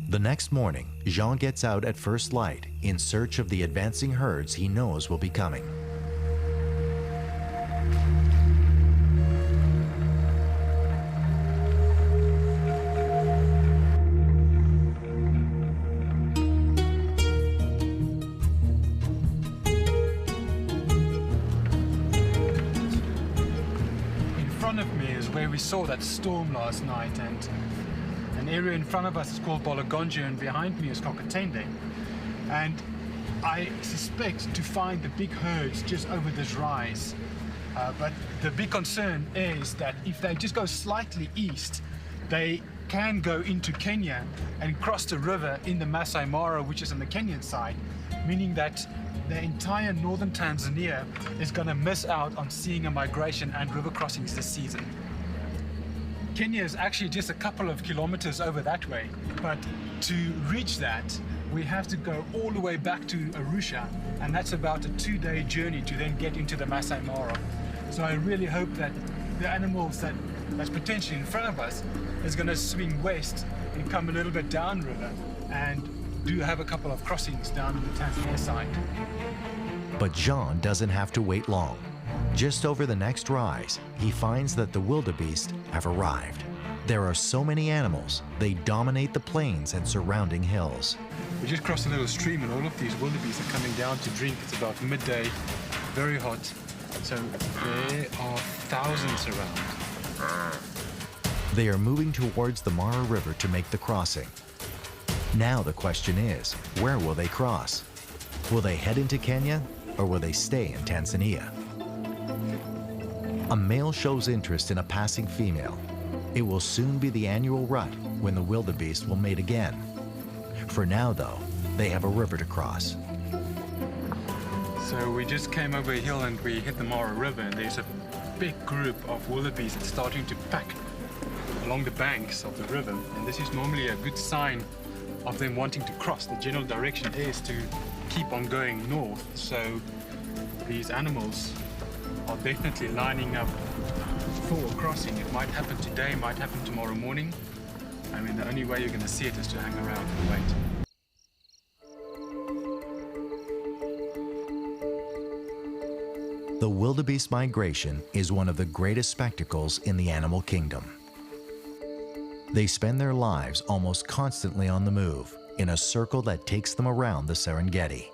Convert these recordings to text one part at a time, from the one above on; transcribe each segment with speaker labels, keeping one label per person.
Speaker 1: The next morning, Jean gets out at first light in search of the advancing herds he knows will be coming.
Speaker 2: In front of me is where we saw that storm last night, and an area in front of us is called Bolagonja, and behind me is Kokatende. And I suspect to find the big herds just over this rise. But the big concern is that if they just go slightly east, they can go into Kenya and cross the river in the Masai Mara, which is on the Kenyan side, meaning that the entire northern Tanzania is going to miss out on seeing a migration and river crossings this season. Kenya is actually just a couple of kilometers over that way, but to reach that, we have to go all the way back to Arusha, and that's about a 2-day journey to then get into the Masai Mara. So I really hope that the animals that's potentially in front of us is going to swing west and come a little bit downriver and do have a couple of crossings down on the Tanzania side.
Speaker 1: But Jean doesn't have to wait long. Just over the next rise, he finds that the wildebeest have arrived. There are so many animals, they dominate the plains and surrounding hills.
Speaker 2: We just crossed a little stream and all of these wildebeest are coming down to drink. It's about midday, very hot. So there are thousands around.
Speaker 1: They are moving towards the Mara River to make the crossing. Now the question is, where will they cross? Will they head into Kenya or will they stay in Tanzania? A male shows interest in a passing female. It will soon be the annual rut when the wildebeest will mate again. For now, though, they have a river to cross.
Speaker 2: So we just came over a hill and we hit the Mara River, and there's a big group of wildebeest that's starting to pack along the banks of the river. And this is normally a good sign of them wanting to cross. The general direction is to keep on going north. So these animals are definitely lining up for a crossing. It might happen today, might happen tomorrow morning. I mean, the only way you're going to see it is to hang around and wait.
Speaker 1: The wildebeest migration is one of the greatest spectacles in the animal kingdom. They spend their lives almost constantly on the move, in a circle that takes them around the Serengeti.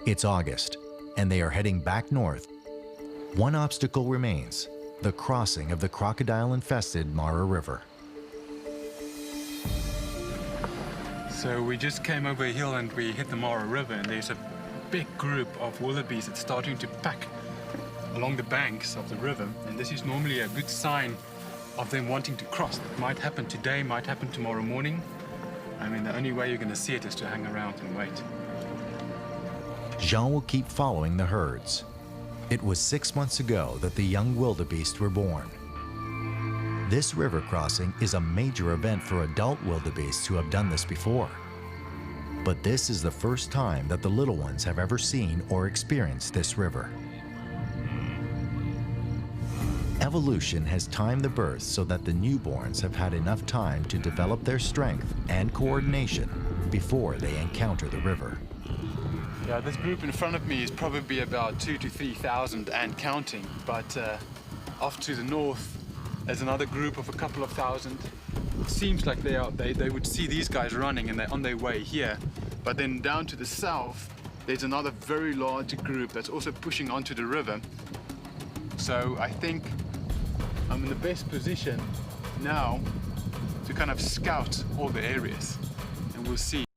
Speaker 1: It's August, and they are heading back north. One obstacle remains, the crossing of the crocodile-infested Mara River.
Speaker 2: So we just came over a hill and we hit the Mara River, and there's a big group of wildebeest that's starting to pack along the banks of the river. And this is normally a good sign of them wanting to cross. It might happen today, might happen tomorrow morning. I mean, the only way you're going to see it is to hang around and wait.
Speaker 1: Jean will keep following the herds. It was 6 months ago that the young wildebeest were born. This river crossing is a major event for adult wildebeests who have done this before. But this is the first time that the little ones have ever seen or experienced this river. Evolution has timed the birth so that the newborns have had enough time to develop their strength and coordination before they encounter the river.
Speaker 2: Yeah, this group in front of me is probably about 2,000 to 3,000 and counting, but off to the north there's another group of a couple of thousand. It seems like they would see these guys running and they're on their way here. But then down to the south, there's another very large group that's also pushing onto the river. So I think I'm in the best position now to kind of scout all the areas, and we'll see.